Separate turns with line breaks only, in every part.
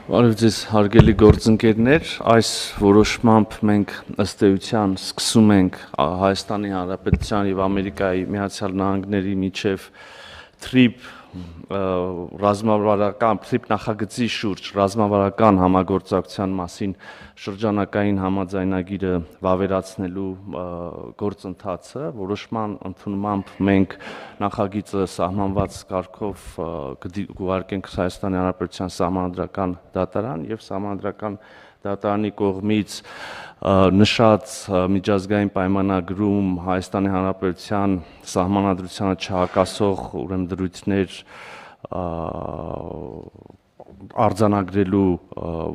Բարև ձեզ հարգելի գործընկերներ, այս որոշմամբ մենք ըստ էության սկսում ենք Հայաստանի Հանրապետության եւ Ամերիկայի Միացյալ Նահանգների միջև TRIP ռազմավարական TRIP նախագծի շուրջ ռազմավարական համագործակցության մասին շրջանակային համաձայնագիրը վավերացնելու գործընթացը որոշման ընդունմամբ մենք նախագիծը սահմանված կարգով կուղարկենք Հայաստանի Հանրապետության Սահմանադրական դատարան եւ Սահմանադրական դատարանի կողմից նշած միջազգային պայմանագրում Հայաստանի Հանրապետության սահմանադրությանը չհակասող ուրեմն դրույթներ արձանագրելու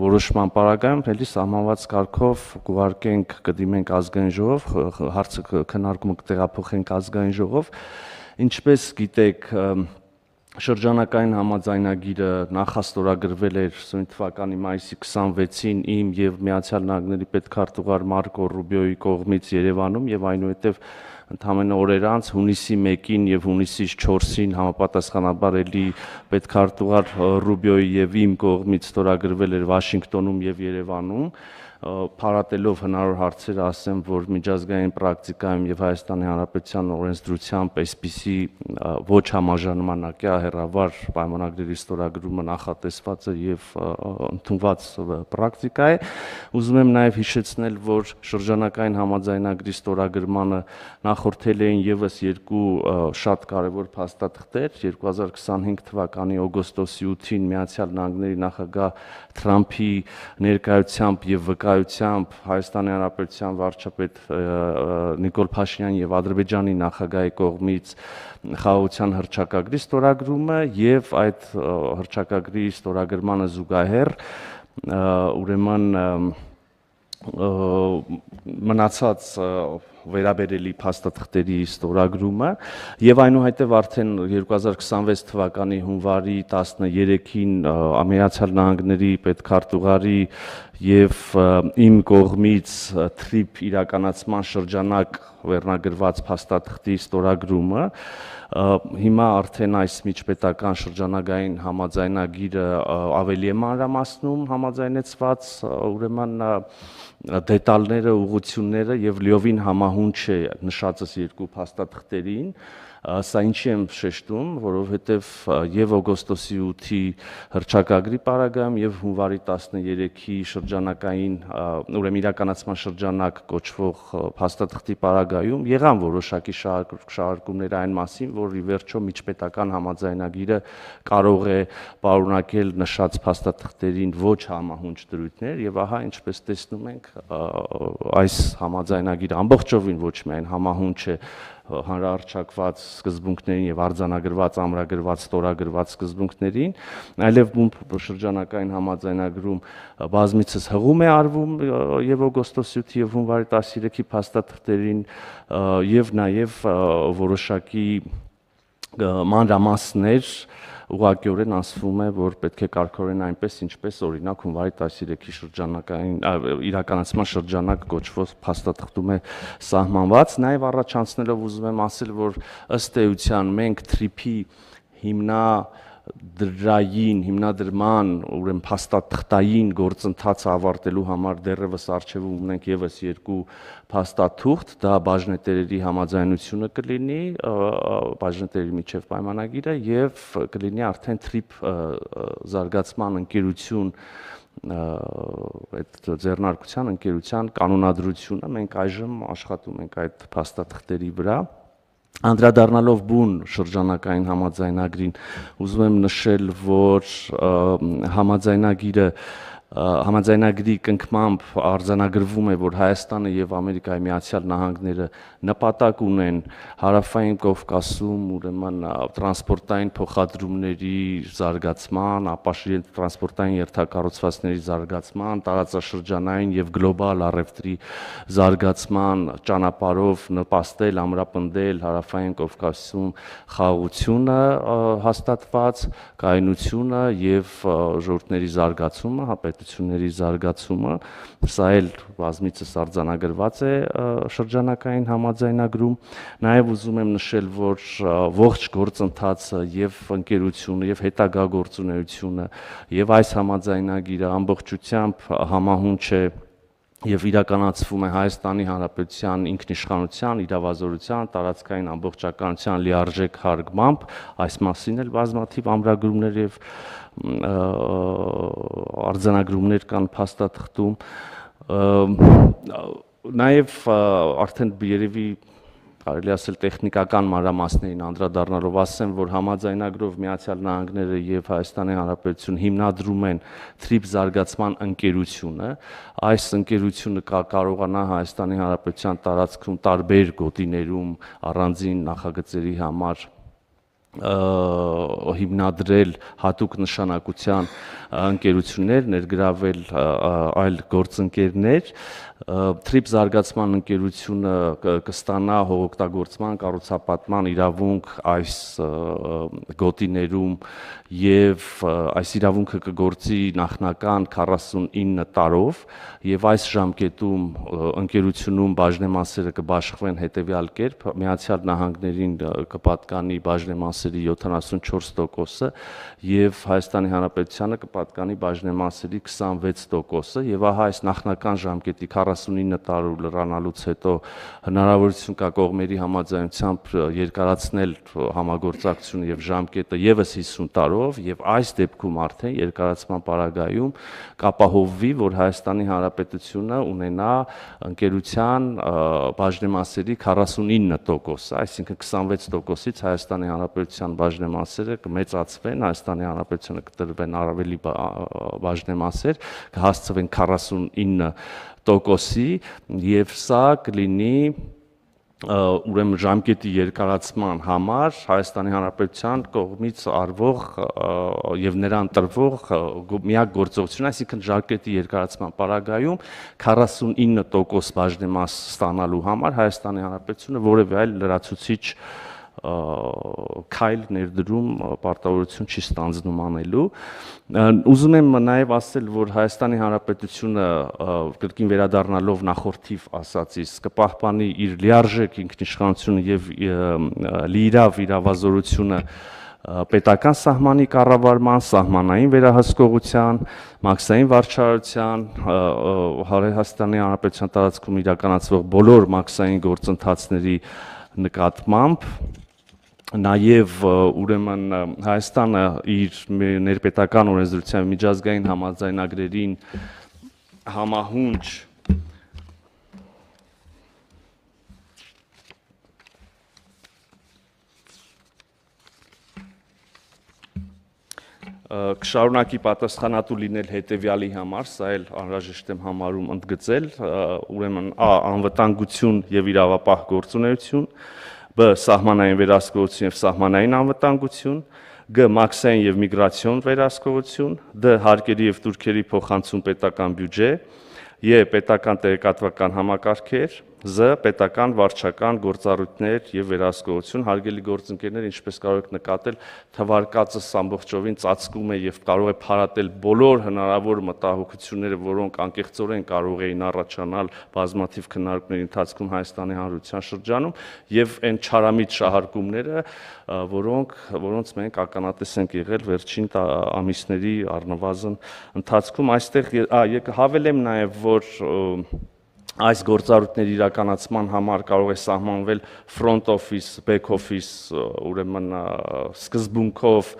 որոշման պարագայում էլի սահմանված կարգով կուղարկենք կդիմենք ազգային ժողով, հարցը քննարկումը կտեղափոխենք ազգային ժողով, ինչպես գիտեք շրջանակային համաձայնագիրը նախաստորագրվել էր սույն թվականի մայիսի 26-ին իմ եւ Միացյալ Նահանգների պետքարտուղար Մարկո Ռուբիոյի կողմից Երևանում եւ այնուհետեւ ընդամենը օրեր անց հունիսի 1-ին եւ հունիսի 4-ին համապատասխանաբար էլի պետքարտուղար Ռուբիոյի եւ իմ կողմից ստորագրվել էր Վաշինգտոնում եւ Երևանում փառատելով հնարավոր հարցերը ասեմ, որ միջազգային պրակտիկայում եւ Հայաստանի Հանրապետության օրենսդրությամբ այսպիսի ոչ համաժանմանակյա հեռավար պայմանագրերի ստորագրումը նախատեսված է եւ ընդունված պրակտիկա է։ Ուզում եմ նաեւ հիշեցնել, որ շրջանակային համաձայնագրի ստորագրմանը նախորդել էին եւս երկու շատ կարեւոր փաստաթղթեր 2025 թվականի օգոստոսի 8-ին Միացյալ Նահանգների նախագահ Թրամփի ներկայությամբ եւ Հայաստանի Հանրապետության վարչապետ Նիկոլ Փաշինյանի եւ Ադրբեջանի նախագահի կողմից խաղաղության հռչակագրի ստորագրումը եւ այդ հռչակագրի ստորագրմանը զուգահեռ ուրեմն մնացած վերաբերելի փաստաթղթերի ստորագրումը եւ այնուհետեւ արդեն 2026 թվականի հունվարի 13-ին Միացյալ Նահանգների պետքարտուղարի եւ իմ կողմից TRIP իրականացման շրջանակ վերնագրված փաստաթղթի ստորագրումը հիմա արդեն այս միջպետական շրջանագային համաձայնագիրը ավելի է մանրամասնում համաձայնեցված ուրեմն դետալները, ուղղությունները եւ լիովին համահունչ է նշածս երկու փաստաթղթերին, սա ինչի եմ շեշտում, որովհետեւ եւ օգոստոսի 8-ի հռչակագրի պարագայում եւ հունվարի 13-ի շրջանակային ուրեմն իրականացման շրջանակ կոչվող փաստաթղթի պարագայում եղան որոշակի շարժումներ այն մասին, որ ի վերջո միջպետական համաձայնագիրը կարող է պարունակել նշած փաստաթղթերին ոչ համահունչ դրույթներ եւ ահա ինչպես տեսնում ենք այս համաձայնագիրը ամբողջովին ոչ միայն համահունչ է հանրահռչակված սկզբունքներին եւ արձանագրված, ամրագրված, ստորագրված սկզբունքներին, այլև շրջանակային համաձայնագրում բազմիցս հղում է արվում եւ օգոստոսի 8-ի եւ հունվարի 13-ի փաստաթղթերին եւ նաեւ որոշակի մանրամասներ ուղղակիորեն ասվում է, որ պետք է կարգավորեն այնպես, ինչպես օրինակ հունվարի 13-ի շրջանակային իրականացման շրջանակ կոչվող փաստաթղթում է սահմանված, նաև առաջանցնելով ուզում եմ ասել, որ ըստ էության մենք TRIP-ի հիմնադրման ուրեմն փաստաթղթային գործընթացը ավարտելու համար դեռևս արժևում ունենք եւս երկու փաստաթուղթ, դա բաժնետերերի համաձայնությունը կլինի, բաժնետերերի միջև պայմանագիրը եւ կլինի արդեն TRIP զարգացման ընկերություն այդ ձեռնարկության ընկերության կանոնադրությունը մենք այժմ աշխատում ենք այդ փաստաթղթերի վրա Անդրադառնալով բուն շրջանակային համաձայնագրին ուզում եմ նշել, որ համաձայնագրի կնքմամբ արձանագրվում է, որ Հայաստանը եւ Ամերիկայի Միացյալ Նահանգները նպատակ ունեն հարավային Կովկասում ուրեմն տրանսպորտային փոխադրումների զարգացման, ապաշիր տրանսպորտային երթակառուցվածքների զարգացման, տարածաշրջանային եւ գլոբալ առևտրի զարգացման ճանապարհով նպաստել, ամրապնդել հարավային Կովկասում խաղաղությունը հաստատված, կայունությունը եւ ժողովուրդների զարգացումը, հանրապետությունների զարգացումը, սա էլ բազմիցս արձանագրված է շրջանակային համաձայնագրում, նաև ուզում եմ նշել, որ ողջ գործընթացը եւ ընկերությունը եւ հետագա գործունեությունը եւ այս համաձայնագիրը ամբողջությամբ համահունչ է եւ իրականացվում է Հայաստանի Հանրապետության ինքնիշխանության, իրավազորության, տարածքային ամբողջականության լիարժեք հարգմամբ, այս մասին էլ բազմաթիվ ամրագրումներ եւ արձանագրումներ կան փաստաթղթում, նաեւ արդեն երևի կարելի ասել տեխնիկական մանրամասներին անդրադառնալով ասեմ, որ համաձայնագրով Միացյալ Նահանգները եւ Հայաստանի Հանրապետությունը հիմնադրում են թրիփ զարգացման ընկերությունը, այս ընկերությունը կարողանա Հայաստանի Հանրապետության տարածքում տարբեր գոտիներում առանձին նախագծերի համար հիմնադրել հատուկ նշանակության ընկերություններ, ներգրավել այլ գործընկերներ, թրիփ զարգացման ընկերությունը կստանա հողօգտագործման, կառուցապատման իրավունք այս գոտիներում եւ այս իրավունքը կգործի նախնական 49 տարով եւ այս ժամկետում ընկերությունում բաժնեմասերը կբաշխվեն հետեւյալ կերպ Միացյալ Նահանգներին կպատկանի բաժնեմասերի 74%-ը եւ Հայաստանի Հանրապետությանը կպատկանի բաժնեմասերի 26%-ը եւ ահա այս նախնական ժամկետի 49 տարով լրանալուց հետո հնարավորություն կա կողմերի համաձայնությամբ երկարացնել համագործակցությունը եւ ժամկետը եւս 50 տարով եւ այս դեպքում արդեն երկարացման պարագայում կապահովվի, որ Հայաստանի Հանրապետությունը ունենա ընկերության բաժնեմասերի 49%, այսինքն 26%-ից Հայաստանի Հանրապետության բաժնեմասերը կմեծացվեն, Հայաստանի Հանրապետությունը կտրվեն ավելի բաժնեմասեր, կհասցվեն 49%-ի եւ սա կլինի ուրեմն ժամկետի երկարացման համար Հայաստանի Հանրապետության կողմից արվող եւ նրան տրվող միակ գործողություն, այսինքն ժամկետի երկարացման պարագայում 49% բաժնեմաս ստանալու համար Հայաստանի Հանրապետությունը որևէ այլ լրացուցիչ քայլ ներդրում պարտավորություն չի ստանձնում անելու։ Ուզում եմ նաև ասել, որ Հայաստանի Հանրապետությունը կրկին վերադառնալով նախորդիվ ասածից կպահպանի իր լիարժեք ինքնիշխանությունը եւ լիիրավ իրավազորությունը պետական սահմանի կառավարման, սահմանային վերահսկողության, մաքսային վարչարարության, Հայաստանի Հանրապետության տարածքում իրականացվող բոլոր մաքսային գործընթացների նկատմամբ նաև ուրեմն Հայաստանը իր ներպետական օրենսդրության միջազգային համաձայնագրերին համահունչ կշարունակի պատասխանատու լինել հետևյալի համար, սա էլ անհրաժեշտ եմ համարում ընդգծել, ուրեմն ա. անվտանգություն եւ իրավապահ գործունեություն, բ. սահմանային վերահսկողություն եւ սահմանային անվտանգություն, գ. մաքսային եւ միգրացիոն վերահսկողություն, դ. հարկերի եւ տուրքերի փոխանցում պետական բյուջե, ե. պետական տեղեկատվական համակարգեր, զ. պետական վարչական գործառույթներ եւ վերահսկողություն, հարգելի գործընկերներ, ինչպես կարող եք նկատել, թվարկածս ամբողջովին ծածկում է եւ կարող է փարատել բոլոր հնարավոր մտահոգությունները, որոնք անկեղծորեն կարող էին առաջանալ բազմաթիվ քննարկումների ընթացքում Հայաստանի Հանրության շրջանում եւ այն չարամիտ շահարկումները, որոնց մենք ականատես ենք եղել վերջին ամիսների առնվազն ընթացքում։ Այստեղ հավելեմ նաեւ, որ այս գործառույթների իրականացման համար կարող է սահմանվել front office, back office, ուրեմն սկզբունքով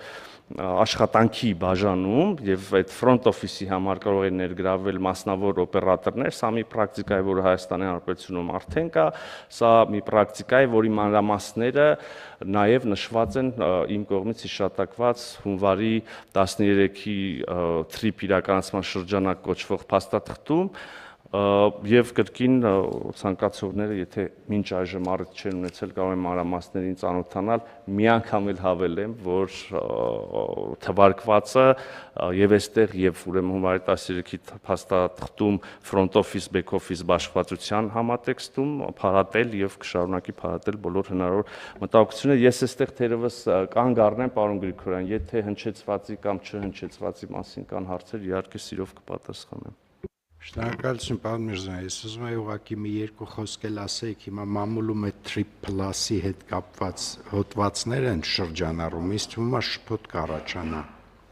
աշխատանքի բաժանում եւ այդ front office-ի համար կարող է ներգրավել մասնավոր օպերատորներ, սա մի պրակտիկա է, որը Հայաստանի Հանրապետությունում արդեն կա, սա մի պրակտիկա է, որի մանրամասները նաեւ նշված են իմ կողմից հիշատակված հունվարի 13-ի թրիփ իրականացման շրջանակ կոչվող փաստաթղթում, Եվ կրկին ցանկացողները, եթե մինչ այժմ առիթ չեն ունեցել, կարող են մանրամասներին ծանոթանալ, մի անգամ էլ հավելեմ, որ թվարկվածը եւ այստեղ եւ ուրեմն հումանիտարի փաստաթղթում front office back office բաշխվածության համատեքստում փարատել եւ կշարունակի փարատել բոլոր հնարավոր մտահոգությունները։ Ես այստեղ թերևս կանգ առնեմ, պարոն Գրիգորյան, եթե հնչեցվածի կամ չհնչեցվածի մասին կան հարցեր, իհարկե սիրով կպատասխանեմ։
Շնորհակալություն, պարոն Միրզոյան, ես ուզում եմ ուղղակի մի երկու խոսք էլ ասեիք, հիմա մամուլում այդ Trip+-ի հետ կապված հոդվածներ են շրջանառում, ինձ թվում է շփոթ կառաջանա,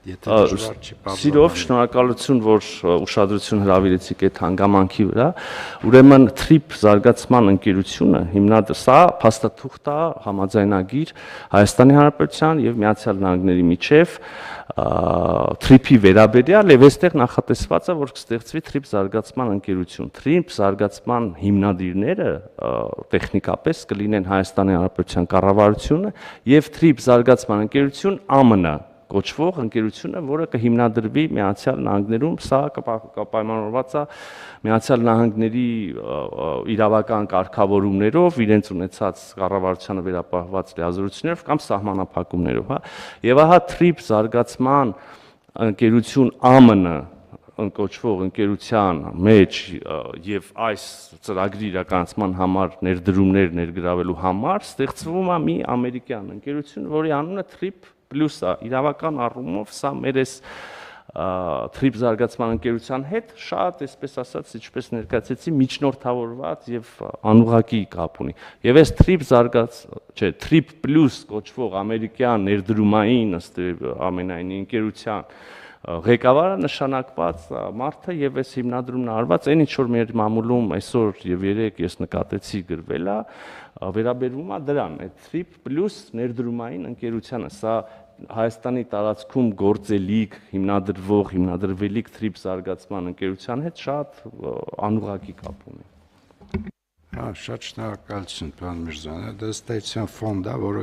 եթե դժվար չի բարձրացնել։
Սիրով, շնորհակալություն, որ ուշադրություն հրավիրեցիք այդ հանգամանքի վրա, ուրեմն Trip զարգացման ընկերությունը հիմնադրել, սա փաստաթուղթ է, համաձայնագիր Հայաստանի Հանրապետության եւ Միացյալ Նահանգների միջև Trip-ի վերաբերյալ եւ այստեղ նախատեսված է, որ կստեղծվի Trip զարգացման ընկերություն։ Trip զարգացման հիմնադիրները տեխնիկապես կլինեն Հայաստանի Հանրապետության կառավարությունը եւ Trip զարգացման ընկերություն ԱՄՆ կոչվող ընկերությունը, որը կհիմնադրվի Միացյալ Նահանգներում, սա կպայմանավորված է Միացյալ Նահանգների իրավական կարգավորումներով, իրենց ունեցած կառավարությանը վերապահված լիազորություններով կամ սահմանափակումներով, հա։ Եվ ահա Trip զարգացման ընկերություն ԱՄՆ կոչվող ընկերության մեջ եւ այս ծրագրի իրականացման համար ներդրումներ ներգրավելու համար ստեղծվում է մի ամերիկյան ընկերություն, որի անունը Trip Plus-ը, իրավական առումով սա մեր էս Trip զարգացման ընկերության հետ շատ, այսպես ասած, ինչպես ներկայացեցի, միջնորդավորված եւ անուղղակի կապ ունի։ Եվ այս Trip Plus կոչվող ամերիկյան ներդրումային ըստ ամենայնի ընկերության ղեկավարը նշանակված մարդը եւ այս հիմնադրումն արված այն ինչ որ մեր մամուլում այսօր եւ երեք ես նկատեցի գրվել է, վերաբերվում է դրան, այդ Trip Plus ներդրումային ընկերությանը, սա Հայաստանի տարածքում գործելիք, հիմնադրվելիք Trip զարգացման ընկերության հետ շատ անուղղակի կապ ունի։
Հա, շատ շնորհակալություն, պարոն Միրզոյան, դա ըստ էության ֆոնդ է, որը